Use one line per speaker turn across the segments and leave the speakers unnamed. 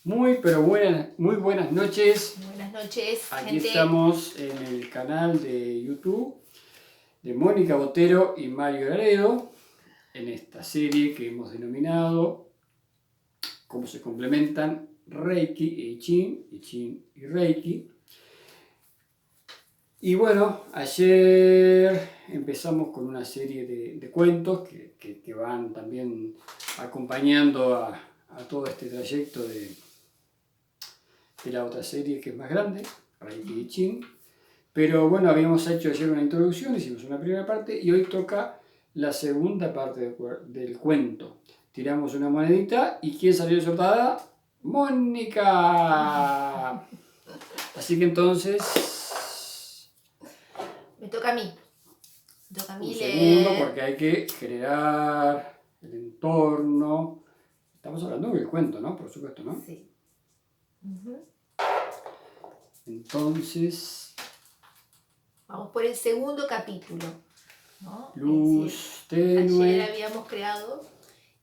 Muy buenas noches.
Buenas noches,
Aquí
gente.
estamos en el canal de YouTube de Mónica Botero y Mario Laredo, en esta serie que hemos denominado Cómo se complementan Reiki e I Ching y Reiki. Y bueno, ayer empezamos con una serie de cuentos que van también acompañando a todo este trayecto de la otra serie que es más grande, Reiki y Ching. Pero bueno, habíamos hecho ayer una introducción, hicimos una primera parte y hoy toca la segunda parte del cuento. Tiramos una monedita y ¿quién salió sortada? ¡Mónica! Así que entonces...
Me toca a mí. Me toca a mí
Un
leer.
segundo porque hay que generar el entorno. Estamos hablando del cuento, ¿no? Por supuesto, ¿no?
Sí.
Entonces...
Vamos por el segundo capítulo, ¿no?
Luz
Ayer
tenue.
habíamos creado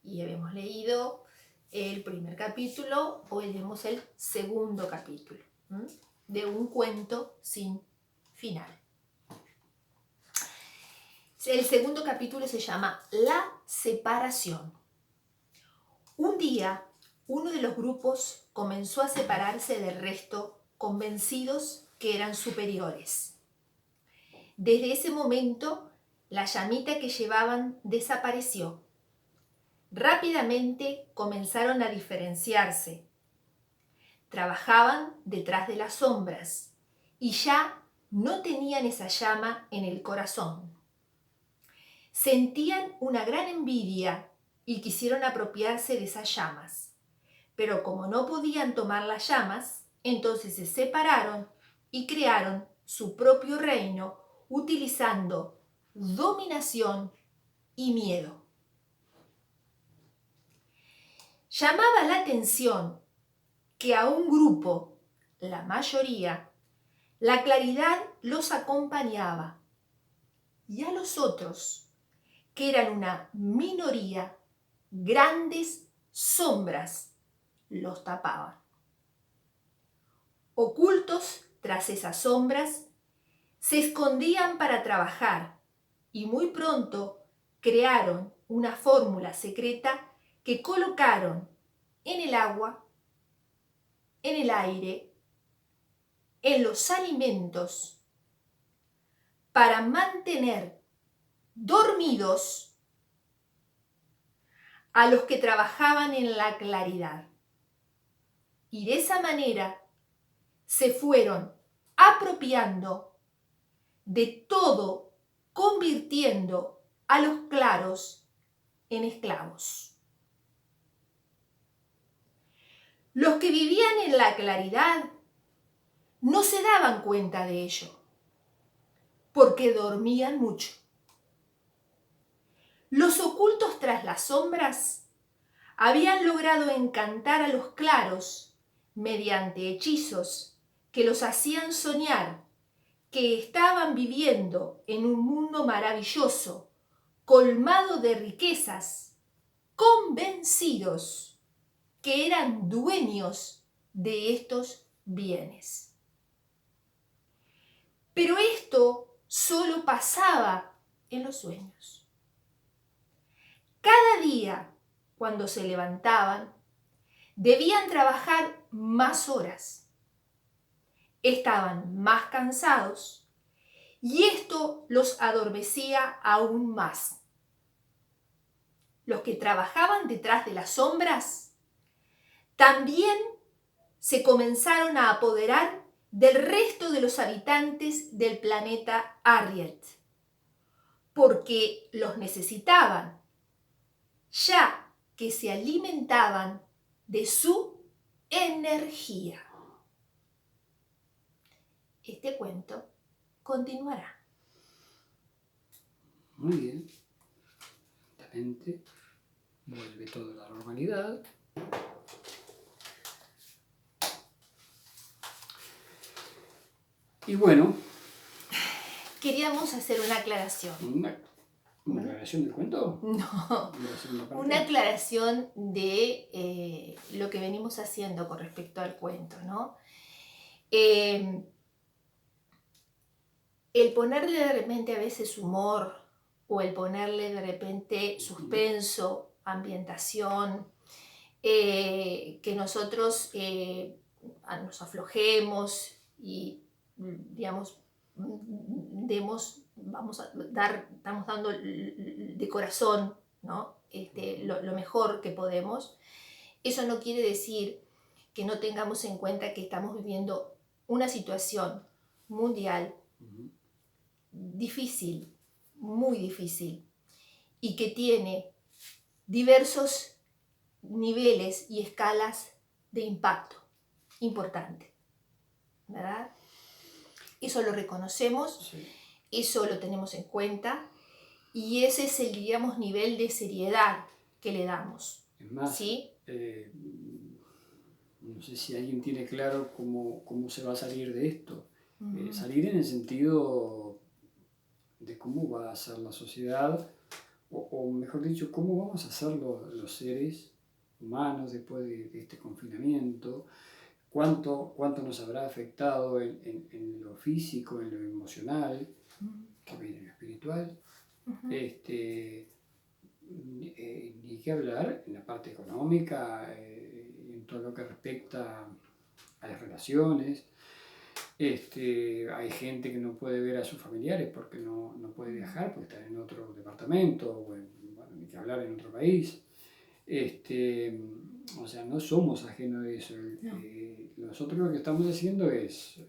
y habíamos leído el primer capítulo, hoy leemos el segundo capítulo, de un cuento sin final. El segundo capítulo se llama La separación. Un día, uno de los grupos comenzó a separarse del resto, convencidos que eran superiores. Desde ese momento, la llamita que llevaban desapareció. Rápidamente comenzaron a diferenciarse. Trabajaban detrás de las sombras y ya no tenían esa llama en el corazón. Sentían una gran envidia y quisieron apropiarse de esas llamas. Pero como no podían tomar las llamas, entonces se separaron y crearon su propio reino utilizando dominación y miedo. Llamaba la atención que a un grupo, la mayoría, la claridad los acompañaba y a los otros, que eran una minoría, grandes sombras los tapaban. Ocultos tras esas sombras, se escondían para trabajar y muy pronto crearon una fórmula secreta que colocaron en el agua, en el aire, en los alimentos, para mantener dormidos a los que trabajaban en la claridad. Y de esa manera se fueron apropiando de todo, convirtiendo a los claros en esclavos. Los que vivían en la claridad no se daban cuenta de ello, porque dormían mucho. Los ocultos tras las sombras habían logrado encantar a los claros mediante hechizos que los hacían soñar que estaban viviendo en un mundo maravilloso, colmado de riquezas, convencidos que eran dueños de estos bienes. Pero esto solo pasaba en los sueños. Cada día, cuando se levantaban, debían trabajar más horas. Estaban más cansados y esto los adormecía aún más. Los que trabajaban detrás de las sombras también se comenzaron a apoderar del resto de los habitantes del planeta Arriet, porque los necesitaban, ya que se alimentaban de su energía. Este cuento continuará.
Muy bien. Lentamente vuelve todo a la normalidad. Y bueno.
Queríamos hacer una aclaración.
¿Una aclaración del cuento?
No,
¿De la segunda parte?
una aclaración de lo que venimos haciendo con respecto al cuento, ¿no? El ponerle de repente a veces humor o el ponerle de repente suspenso, ambientación, que nosotros nos aflojemos y, digamos, estamos dando de corazón, ¿no? Lo mejor que podemos. Eso no quiere decir que no tengamos en cuenta que estamos viviendo una situación mundial difícil, muy difícil, y que tiene diversos niveles y escalas de impacto importante, ¿verdad? Eso lo reconocemos,
Sí.
eso lo tenemos en cuenta y ese es el, digamos, nivel de seriedad que le damos.
Es más,
¿sí?
No sé si alguien tiene claro cómo se va a salir de esto.
Uh-huh.
Salir en el sentido de cómo va a ser la sociedad, o mejor dicho, cómo vamos a ser los seres humanos después de este confinamiento, cuánto nos habrá afectado en lo físico, en lo emocional, también en lo espiritual.
Uh-huh.
Ni qué hablar en la parte económica, en todo lo que respecta a las relaciones. Hay gente que no puede ver a sus familiares porque no puede viajar, porque está en otro departamento, o ni que hablar en otro país. O sea, no somos ajenos de eso.
No.
Nosotros lo que estamos haciendo es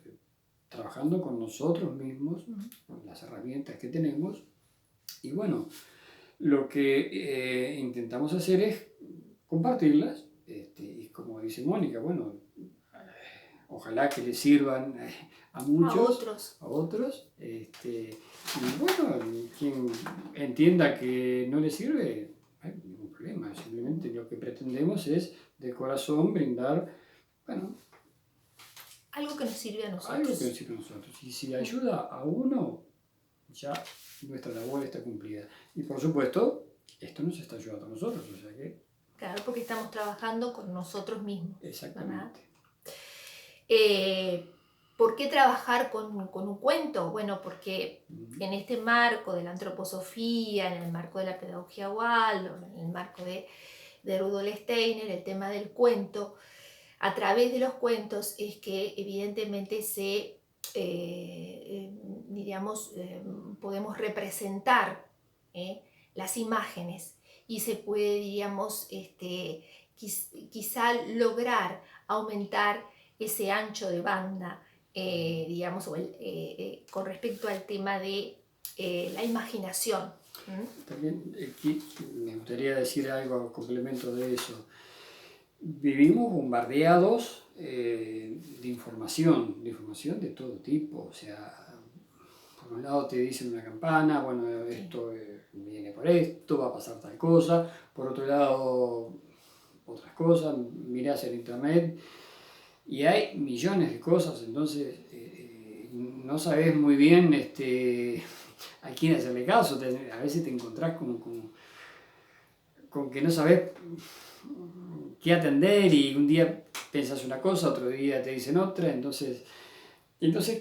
trabajando con nosotros mismos, con las herramientas que tenemos, y bueno, lo que intentamos hacer es compartirlas, y como dice Mónica, bueno, ojalá que les sirvan a muchos, a otros, y bueno, quien entienda que no les sirve, no hay ningún problema, simplemente lo que pretendemos es de corazón brindar, bueno,
algo que nos sirve a nosotros.
Algo que nos sirve a nosotros, y si ayuda a uno, ya nuestra labor está cumplida. Y por supuesto, esto nos está ayudando a nosotros, o sea que...
Claro, porque estamos trabajando con nosotros mismos.
Exactamente.
¿Por qué trabajar con un cuento? Bueno, porque en este marco de la antroposofía, en el marco de la pedagogía Waldorf, en el marco de Rudolf Steiner, el tema del cuento, a través de los cuentos es que evidentemente podemos representar las imágenes y se puede, digamos, quizá lograr aumentar ese ancho de banda, digamos, con respecto al tema de la imaginación.
También me gustaría decir algo a complemento de eso. Vivimos bombardeados de información de todo tipo, o sea, por un lado te dicen una campana, bueno, esto viene por esto, va a pasar tal cosa, por otro lado otras cosas, mirás el internet y hay millones de cosas, entonces no sabes muy bien a quién hacerle caso, a veces te encontrás con que no sabes qué atender y un día pensás una cosa, otro día te dicen otra, entonces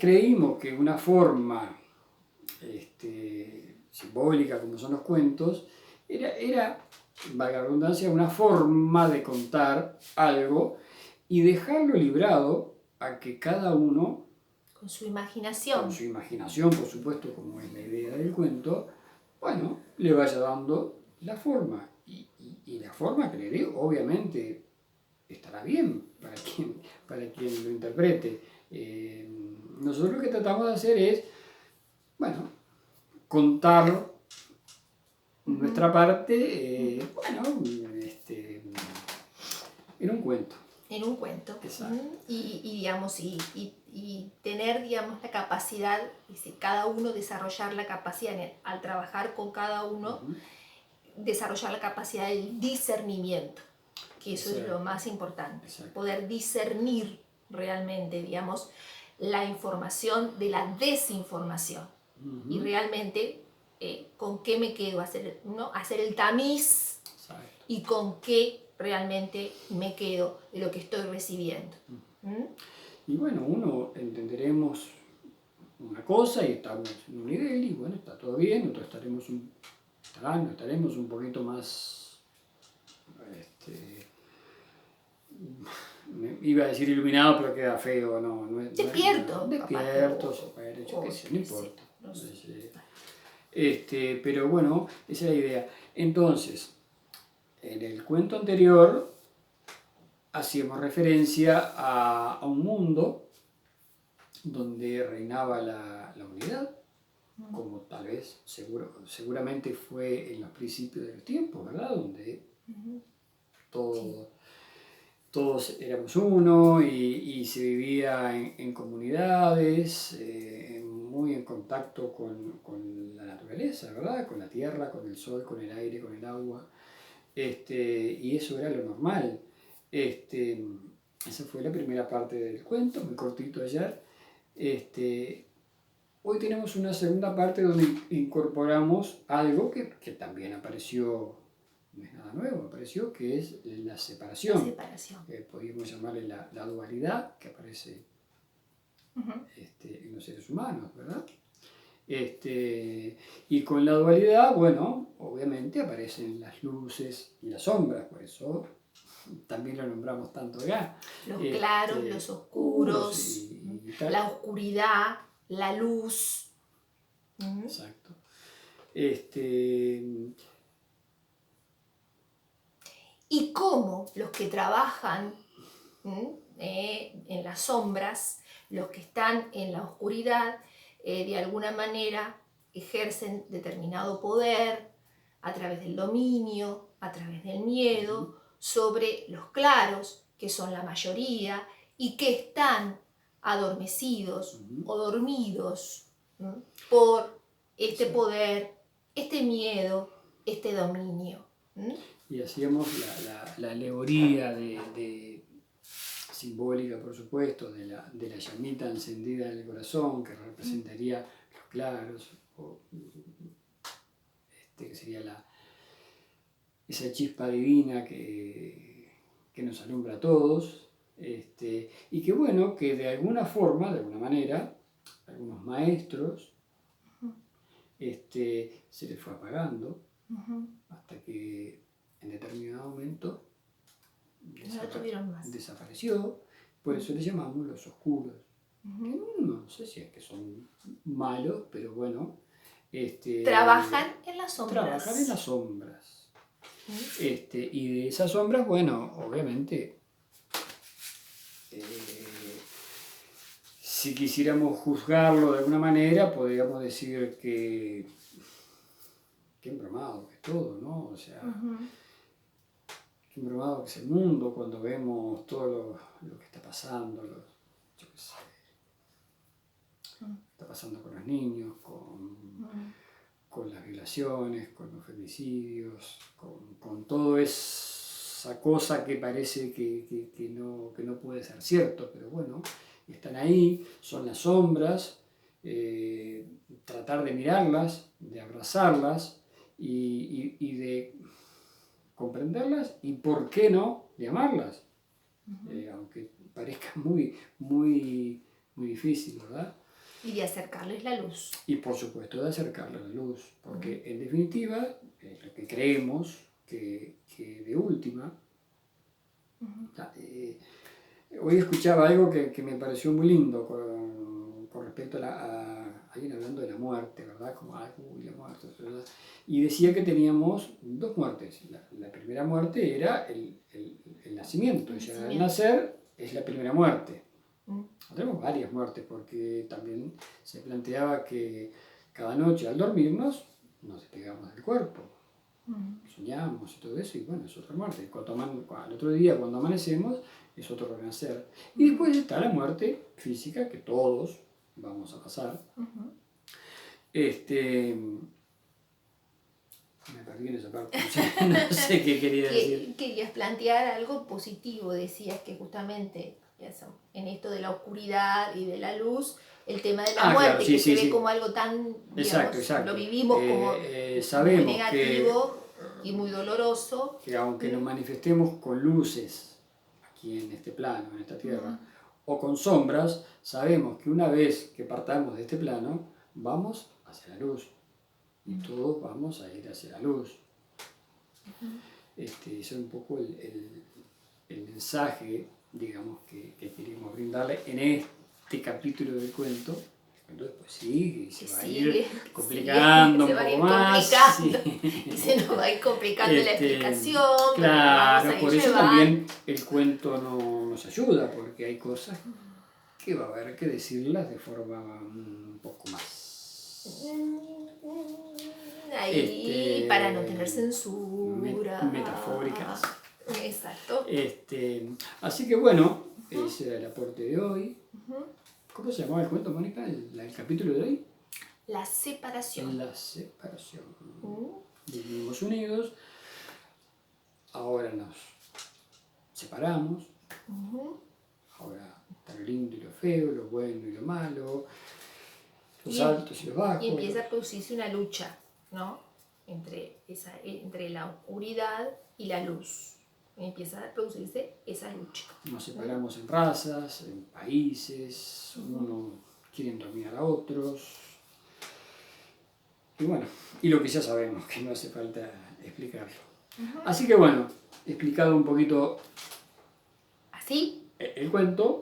creímos que una forma simbólica como son los cuentos era, valga la redundancia, una forma de contar algo y dejarlo librado a que cada uno,
con su imaginación,
por supuesto, como es la idea del cuento, bueno, le vaya dando la forma. Y la forma que le dé, obviamente, estará bien para quien lo interprete. Nosotros lo que tratamos de hacer es, bueno, contar nuestra parte, en un cuento.
En un cuento.
Exacto.
Y tener, digamos, la capacidad, cada uno desarrollar la capacidad, al trabajar con cada uno, desarrollar la capacidad del discernimiento, que eso es lo más importante. Exacto. Poder discernir realmente, digamos, la información de la desinformación. Y realmente con qué me quedo, hacer el tamiz
Exacto.
y con qué realmente me quedo de lo que estoy recibiendo.
Y bueno, uno entenderemos una cosa y estamos en un nivel y bueno, está todo bien, nosotros estaremos un poquito más, iba a decir iluminado, pero queda feo, no es
Despierto.
despiertos, bueno, yo qué sé, no importa.
No sé.
Pero bueno, esa es la idea. Entonces, en el cuento anterior hacíamos referencia a un mundo donde reinaba la unidad, como tal vez seguramente fue en los principios del tiempo, ¿verdad? Donde todos éramos uno y se vivía en comunidades, muy en contacto con la naturaleza, ¿verdad? Con la tierra, con el sol, con el aire, con el agua. Y eso era lo normal. Esa fue la primera parte del cuento, muy cortito ayer. Hoy tenemos una segunda parte donde incorporamos algo que también apareció, no es nada nuevo, apareció, que es la separación.
La separación.
Podríamos llamarle la dualidad que aparece en los seres humanos, ¿verdad? Y con la dualidad, bueno, obviamente aparecen las luces y las sombras, por eso también lo nombramos tanto acá.
Los claros, los oscuros,
y tal.
la oscuridad, la luz.
Exacto.
Y cómo los que trabajan en las sombras, los que están en la oscuridad, de alguna manera ejercen determinado poder a través del dominio, a través del miedo, sobre los claros, que son la mayoría, y que están adormecidos o dormidos por este poder, este miedo, este dominio.
Y hacíamos la alegoría simbólica, por supuesto, de la llamita encendida del corazón, que representaría los claros, que sería esa chispa divina que nos alumbra a todos, y que bueno, que de alguna forma, de alguna manera, algunos maestros se les fue apagando hasta que en determinado momento desapareció. Por eso les llamamos los oscuros. No sé si es que son malos, pero bueno.
Trabajan en las sombras.
Trabajan en las sombras. Y de esas sombras, bueno, obviamente, si quisiéramos juzgarlo de alguna manera, podríamos decir que embromado que es todo, ¿no? O sea, qué embromado que es el mundo cuando vemos todo lo que está pasando, yo qué sé, está pasando con los niños, con las violaciones, con los femicidios, con toda esa cosa que parece que no puede ser cierto, pero bueno, están ahí, son las sombras, tratar de mirarlas, de abrazarlas y de comprenderlas y, ¿por qué no?, de amarlas, aunque parezca muy, muy, muy difícil, ¿verdad?
Y de acercarles la luz.
Y por supuesto de acercarle la luz, porque en definitiva es lo que creemos que de última. Hoy escuchaba algo que me pareció muy lindo con respecto a alguien hablando de la muerte, ¿verdad? Como la muerte, ¿verdad? Y decía que teníamos dos muertes. La primera muerte era el nacimiento, ya el nacer es la primera muerte. Tenemos varias muertes porque también se planteaba que cada noche al dormirnos nos despegamos del cuerpo, soñamos y todo eso, y bueno, es otra muerte. Al otro día, cuando amanecemos, es otro renacer. Y después está la muerte física, que todos vamos a pasar. Me perdí en esa parte, no sé qué quería decir.
Querías plantear algo positivo, decías que justamente en esto de la oscuridad y de la luz, el tema de la
Claro,
muerte,
sí,
que
sí,
se
sí.
ve como algo tan,
Exacto,
digamos,
exacto.
lo vivimos como
Sabemos
muy negativo y muy doloroso.
que aunque nos manifestemos con luces aquí en este plano, en esta tierra, o con sombras, sabemos que una vez que partamos de este plano, vamos hacia la luz. Y todos vamos a ir hacia la luz. Ese es un poco el mensaje, digamos, que queremos brindarle en este capítulo del cuento. El cuento después sigue y se va a ir complicando
se
un
va a
poco
ir
más.
complicando,
Sí.
y se nos va a ir complicando la explicación.
Claro,
Vamos a ir
por eso
llevando.
también el cuento nos ayuda, porque hay cosas que va a haber que decirlas de forma un poco más
Ahí, para no tener censura.
metafóricas.
Exacto.
Así que bueno, ese era el aporte de hoy. ¿Cómo se llamaba el cuento, Mónica? El capítulo de hoy.
La separación.
La separación. Vivimos unidos, ahora nos separamos. Ahora está lo lindo y lo feo, lo bueno y lo malo, los altos y los bajos.
Y empieza a producirse una lucha, ¿no? Entre la oscuridad y la luz. Empieza a producirse esa lucha.
Nos separamos en razas, en países, unos quieren dominar a otros. Y bueno, y lo que ya sabemos, que no hace falta explicarlo. Así que bueno, explicado un poquito
así,
el cuento.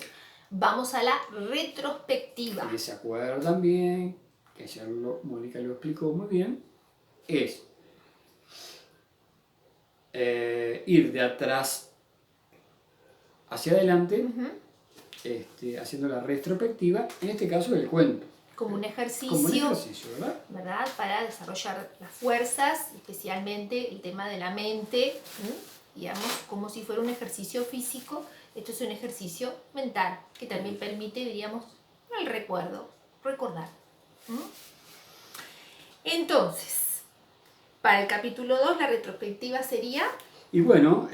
Vamos a la retrospectiva.
Que se acuerdan bien, que ayer Mónica lo explicó muy bien, es ir de atrás hacia adelante, haciendo la retrospectiva, en este caso del cuento.
Como un ejercicio,
¿verdad?
Para desarrollar las fuerzas, especialmente el tema de la mente, digamos, como si fuera un ejercicio físico. Esto es un ejercicio mental que también permite, diríamos, el recuerdo, recordar. Entonces, para el capítulo 2, la retrospectiva sería...
Y bueno,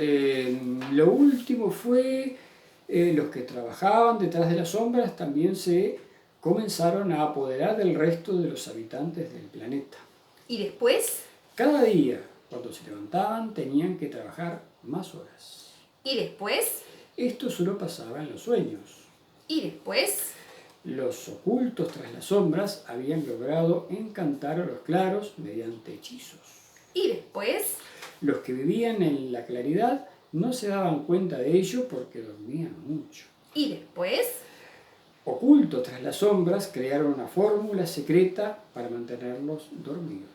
lo último fue los que trabajaban detrás de las sombras también se comenzaron a apoderar del resto de los habitantes del planeta.
¿Y después?
Cada día, cuando se levantaban, tenían que trabajar más horas.
¿Y después?
Esto solo pasaba en los sueños.
¿Y después?
Los ocultos tras las sombras habían logrado encantar a los claros mediante hechizos.
¿Y después?
Los que vivían en la claridad no se daban cuenta de ello porque dormían mucho.
¿Y después?
Ocultos tras las sombras crearon una fórmula secreta para mantenerlos dormidos.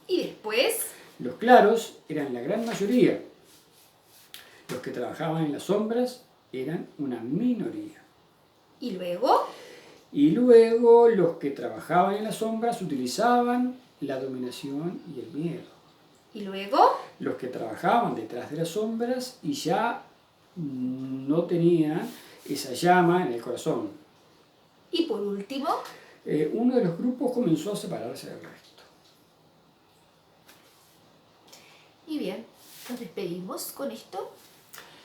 ¿Y después?
Los claros eran la gran mayoría. Los que trabajaban en las sombras eran una minoría.
¿Y luego?
Y luego los que trabajaban en las sombras utilizaban la dominación y el miedo.
¿Y luego?
Los que trabajaban detrás de las sombras y ya no tenían esa llama en el corazón.
Y por último,
uno de los grupos comenzó a separarse del resto.
Y bien, nos despedimos con esto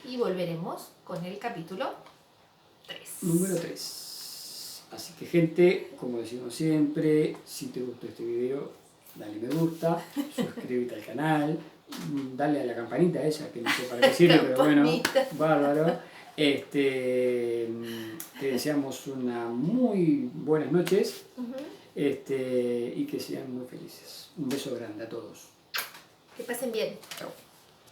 y volveremos con el capítulo 3.
Número 3. Así que gente, como decimos siempre, si te gustó este video, dale me gusta, suscríbete al canal, dale a la campanita esa, que no sé para qué sirve, pero bueno, bárbaro. Te deseamos una muy buenas noches y que sean muy felices. Un beso grande a todos.
Que pasen bien.
Chao.